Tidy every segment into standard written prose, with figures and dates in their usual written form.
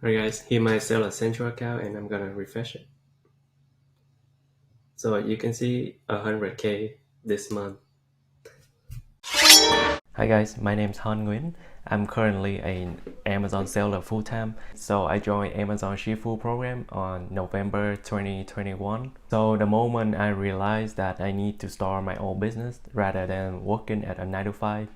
Alright guys, here my seller central account and I'm gonna refresh it. So you can see 100k this month. Hi guys, my name is Han Nguyen. I'm currently an Amazon seller full-time. So I joined Amazon Shifu program on November 2021. So the moment I realized that I need to start my own business rather than working at a 9 to 5,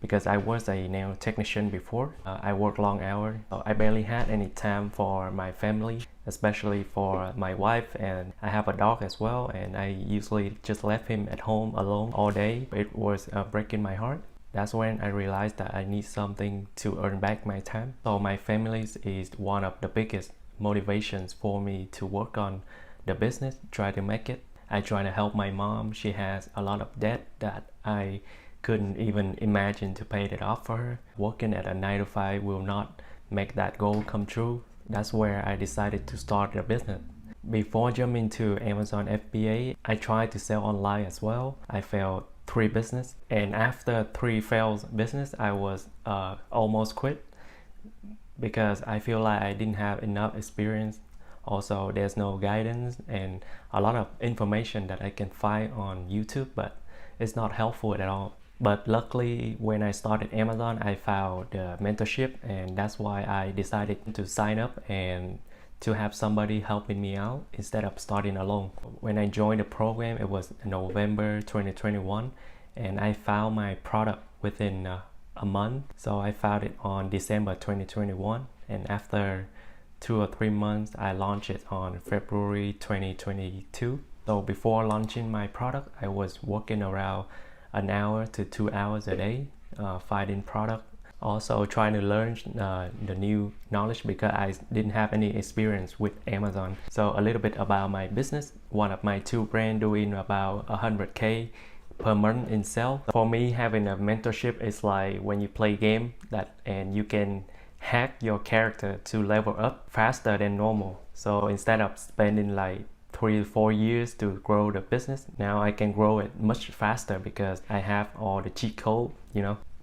because I was a nail technician before. I worked long hours. So I barely had any time for my family, especially for my wife, and I have a dog as well, and I usually just left him at home alone all day. It was breaking my heart. That's when I realized that I need something to earn back my time. So my family is one of the biggest motivations for me to work on the business, try to make it. I try to help my mom. She has a lot of debt that I couldn't even imagine to pay it off for her. Working at a 9 to 5 will not make that goal come true. That's where I decided to start a business. Before jumping to Amazon FBA, I tried to sell online as well. I failed 3 business, and after 3 failed business, I was almost quit because I feel like I didn't have enough experience. Also, there's no guidance and a lot of information that I can find on YouTube, but it's not helpful at all. But luckily, when I started Amazon, I found the mentorship, and that's why I decided to sign up and to have somebody helping me out instead of starting alone. When I joined the program, it was November 2021, and I found my product within a month. So I found it on December 2021, and after 2 or 3 months, I launched it on February 2022. So before launching my product, I was working around an hour to 2 hours a day, finding product. Also trying to learn the new knowledge because I didn't have any experience with Amazon. So a little bit about my business. One of my 2 brands doing about 100k per month in sales. For me, having a mentorship is like when you play game and you can hack your character to level up faster than normal. So instead of spending like 3 to 4 years to grow the business, now I can grow it much faster because I have all the cheat code.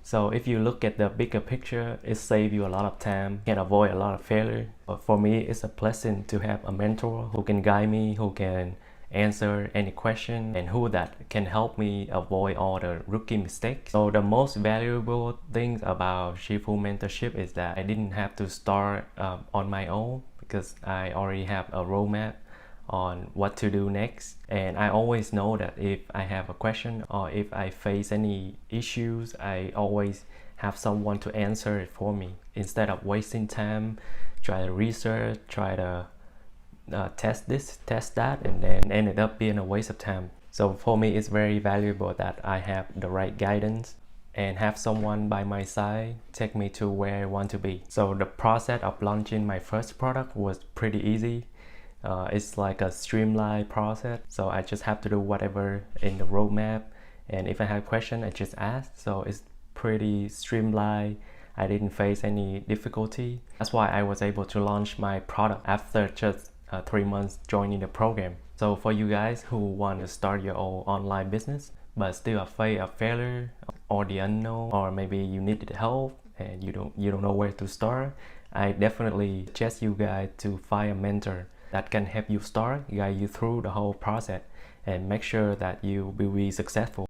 So if you look at the bigger picture, it saves you a lot of time, can avoid a lot of failure. But for me, it's a blessing to have a mentor who can guide me, who can answer any question, and who that can help me avoid all the rookie mistakes. So the most valuable things about Shifu mentorship is that I didn't have to start on my own because I already have a roadmap on what to do next, and I always know that if I have a question or if I face any issues, I always have someone to answer it for me instead of wasting time, try to research, try to test this, test that, and then ended up being a waste of time. So for me, it's very valuable that I have the right guidance and have someone by my side take me to where I want to be. So the process of launching my first product was pretty easy. It's like a streamlined process, so I just have to do whatever in the roadmap, and if I have question, I just ask. So it's pretty streamlined. I didn't face any difficulty. That's why I was able to launch my product after just 3 months joining the program. So for you guys who want to start your own online business but still afraid of failure or the unknown, or maybe you needed help and you don't know where to start, I definitely suggest you guys to find a mentor that can help you start, guide you through the whole process, and make sure that you will be successful.